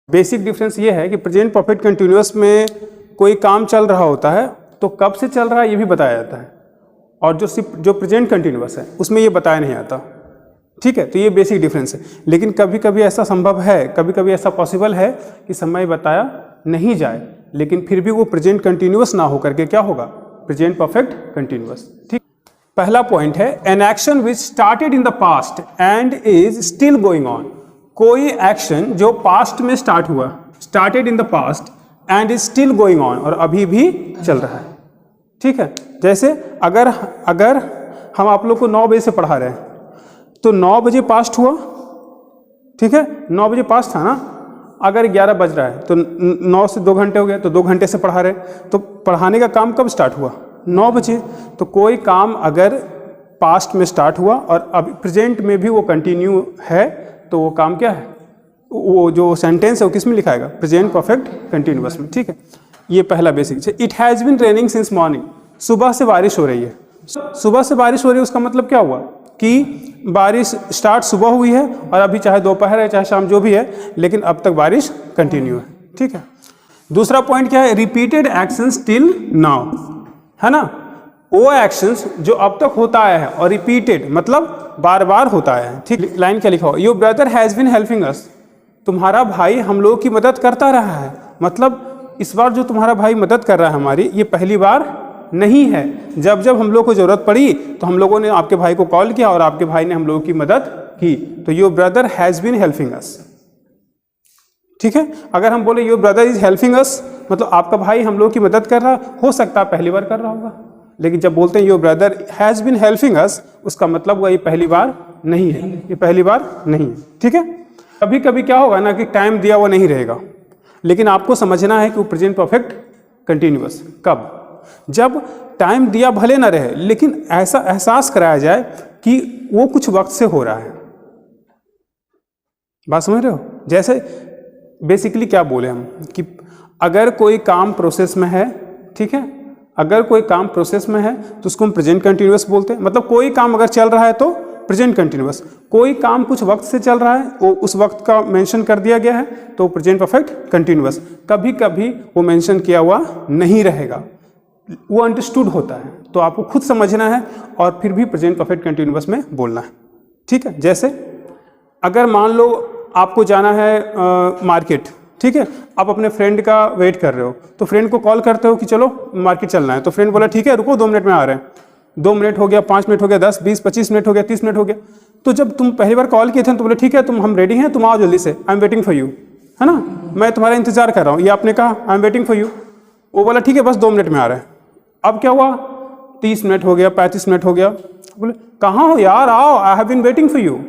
Basic difference ये है कि प्रेजेंट परफेक्ट कंटिन्यूअस में कोई काम चल रहा होता है तो कब से चल रहा है ये भी बताया जाता है, और जो प्रेजेंट कंटिन्यूअस है उसमें ये बताया नहीं आता। ठीक है, तो ये बेसिक डिफरेंस है। लेकिन कभी कभी ऐसा संभव है, कभी कभी ऐसा पॉसिबल है कि समय बताया नहीं जाए, लेकिन फिर भी वो प्रेजेंट कंटिन्यूअस ना हो करके क्या होगा, प्रेजेंट परफेक्ट कंटिन्यूअस। ठीक, पहला पॉइंट है an action which started in the past and is still going on. कोई एक्शन जो पास्ट में स्टार्ट हुआ, started in the past and is still going on, और अभी भी चल रहा है। ठीक है, जैसे अगर हम आप लोग को 9 बजे से पढ़ा रहे हैं तो 9 बजे पास्ट हुआ, ठीक है, 9 बजे पास्ट था ना। अगर 11 बज रहा है तो 9 से 2 घंटे हो गए, तो 2 घंटे से पढ़ा रहे, तो पढ़ाने का काम कब स्टार्ट हुआ, 9 बजे। तो कोई काम अगर पास्ट में स्टार्ट हुआ और अब प्रेजेंट में भी वो कंटिन्यू है तो वो काम क्या है, वो जो सेंटेंस है वो किस में लिखाएगा, प्रेजेंट परफेक्ट कंटिन्यूअस में। ठीक है, ये पहला बेसिक है। It has been raining since morning, सुबह से बारिश हो रही है। सुबह से बारिश हो रही है उसका मतलब क्या हुआ कि बारिश स्टार्ट सुबह हुई है और अभी चाहे दोपहर है चाहे शाम जो भी है, लेकिन अब तक बारिश कंटिन्यू है। ठीक है, दूसरा पॉइंट क्या है, रिपीटेड एक्शंस टिल नाउ, है ना। वो एक्शंस जो अब तक होता आया है, और रिपीटेड मतलब बार बार होता आया है। ठीक, लाइन क्या लिखा हो, your brother has been helping us, तुम्हारा भाई हम लोगों की मदद करता रहा है। मतलब इस बार जो तुम्हारा भाई मदद कर रहा है हमारी, ये पहली बार नहीं है। जब जब हम लोग को ज़रूरत पड़ी तो हम लोगों ने आपके भाई को कॉल किया और आपके भाई ने हम लोगों की मदद की। तो your brother has been helping us. ठीक है, अगर हम बोले your brother is helping us, मतलब आपका भाई हम लोगों की मदद कर रहा, हो सकता है पहली बार कर रहा होगा, लेकिन जब बोलते हैं your brother has been helping us, उसका मतलब हुआ ये पहली बार नहीं है, ये पहली बार नहीं है। ठीक है, कभी कभी क्या होगा ना कि टाइम दिया हुआ नहीं रहेगा, लेकिन आपको समझना है कि वो प्रेजेंट परफेक्ट कंटिन्यूअस कब, जब टाइम दिया भले ना रहे, लेकिन ऐसा एहसास कराया जाए कि वो कुछ वक्त से हो रहा है। बात समझ रहे हो। जैसे बेसिकली क्या बोले हम कि अगर कोई काम प्रोसेस में है, ठीक है, अगर कोई काम प्रोसेस में है तो उसको हम प्रेजेंट कंटिन्यूअस बोलते हैं। मतलब कोई काम अगर चल रहा है तो प्रेजेंट कंटिन्यूअस, कोई काम कुछ वक्त से चल रहा है, वो उस वक्त का मेंशन कर दिया गया है तो प्रेजेंट परफेक्ट कंटिन्यूअस। कभी कभी वो मेंशन किया हुआ नहीं रहेगा, वो अंडरस्टूड होता है, तो आपको खुद समझना है और फिर भी प्रेजेंट परफेक्ट कंटिन्यूअस में बोलना है। ठीक है, जैसे अगर मान लो आपको जाना है मार्केट, ठीक है, आप अपने फ्रेंड का वेट कर रहे हो, तो फ्रेंड को कॉल करते हो कि चलो मार्केट चलना है, तो फ्रेंड बोला ठीक है रुको 2 मिनट में आ रहे हैं। 2 मिनट हो गया, 5 मिनट हो गया, 10, 20, 25 मिनट हो गया, 30 मिनट हो गया। तो जब तुम पहली बार कॉल किए थे तो बोले ठीक है हम रेडी हैं, तुम आओ जल्दी से, I am waiting for you, है ना, मैं तुम्हारा इंतजार कर रहा हूँ। ये आपने कहा I am waiting for you, वो बोला ठीक है बस 2 मिनट में आ रहे हैं। अब क्या हुआ, 30 मिनट हो गया, 35 मिनट हो गया, बोले कहाँ हो यार, आओ, I have been waiting for you.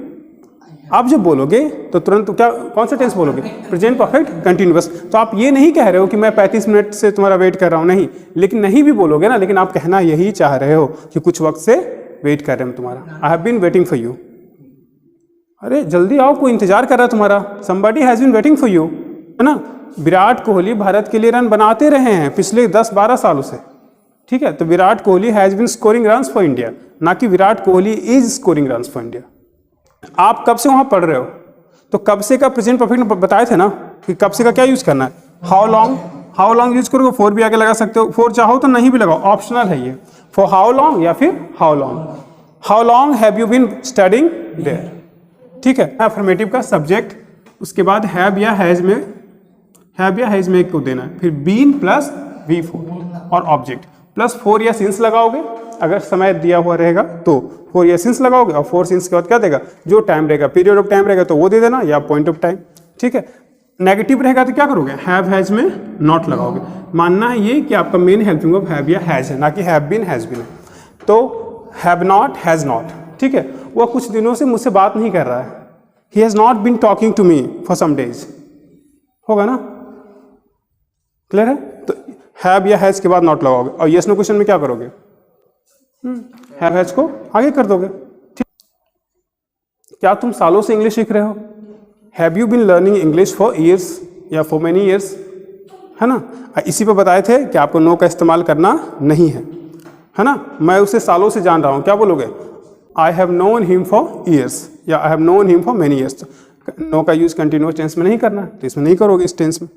आप जब बोलोगे तो तुरंत क्या, कौन सा टेंस बोलोगे, प्रेजेंट परफेक्ट कंटिन्यूअस। तो आप ये नहीं कह रहे हो कि मैं 35 मिनट से तुम्हारा वेट कर रहा हूँ, नहीं, लेकिन नहीं भी बोलोगे ना, लेकिन आप कहना यही चाह रहे हो कि कुछ वक्त से वेट कर रहे हैं तुम्हारा, I have been waiting for you. अरे जल्दी आओ, कोई इंतजार कर रहा है तुम्हारा, somebody has been waiting for you, है ना। विराट कोहली भारत के लिए रन बनाते रहे हैं पिछले 10-12 सालों से, ठीक है, तो Virat Kohli has been scoring runs for India, ना कि Virat Kohli is scoring runs for India. आप कब से वहां पढ़ रहे हो, तो कब से का प्रेजेंट परफेक्ट बताए थे ना कि कब से का क्या यूज करना है, हाउ लॉन्ग यूज करोगे, 4 भी आगे लगा सकते हो, 4 चाहो तो नहीं भी लगाओ, ऑप्शनल है ये, फॉर हाउ लॉन्ग या फिर how long have you been studying there. ठीक है, अफर्मेटिव का सब्जेक्ट, उसके बाद हैव या हैज में को देना है, फिर बीन प्लस V4 और ऑब्जेक्ट प्लस 4 या सिंस लगाओगे, अगर समय दिया हुआ रहेगा तो 4 या सिंस लगाओगे, और 4 सिंस के बाद क्या देगा, जो टाइम रहेगा, पीरियड ऑफ टाइम रहेगा तो वो दे देना, या पॉइंट ऑफ टाइम। ठीक है, नेगेटिव रहेगा तो क्या करोगे, हैव हैज में नॉट लगाओगे। मानना है ये कि आपका मेन हेल्पिंग ऑफ हैव या हैज है, ना कि हैव बीन हैज बीन है। तो हैव नॉट हैज नॉट, ठीक है, वो कुछ दिनों से मुझसे बात नहीं कर रहा है, he has not been talking to me for some days, होगा ना, क्लियर है। तो हैव या हैज के बाद नॉट लगाओगे, और यस नो क्वेश्चन में क्या करोगे, हैव हैज को आगे कर दोगे। ठीक, क्या तुम सालों से इंग्लिश सीख रहे हो, have you been learning English for years या फॉर मेनी ईयर्स, है ना। इसी पे बताए थे कि आपको नो का इस्तेमाल करना नहीं है ना। मैं उसे सालों से जान रहा हूं, क्या बोलोगे, I have known him for years या I have known him for many years. Know का यूज़ कंटिन्यूस टेंस में नहीं करना, तो इसमें नहीं करोगे इस टेंस में।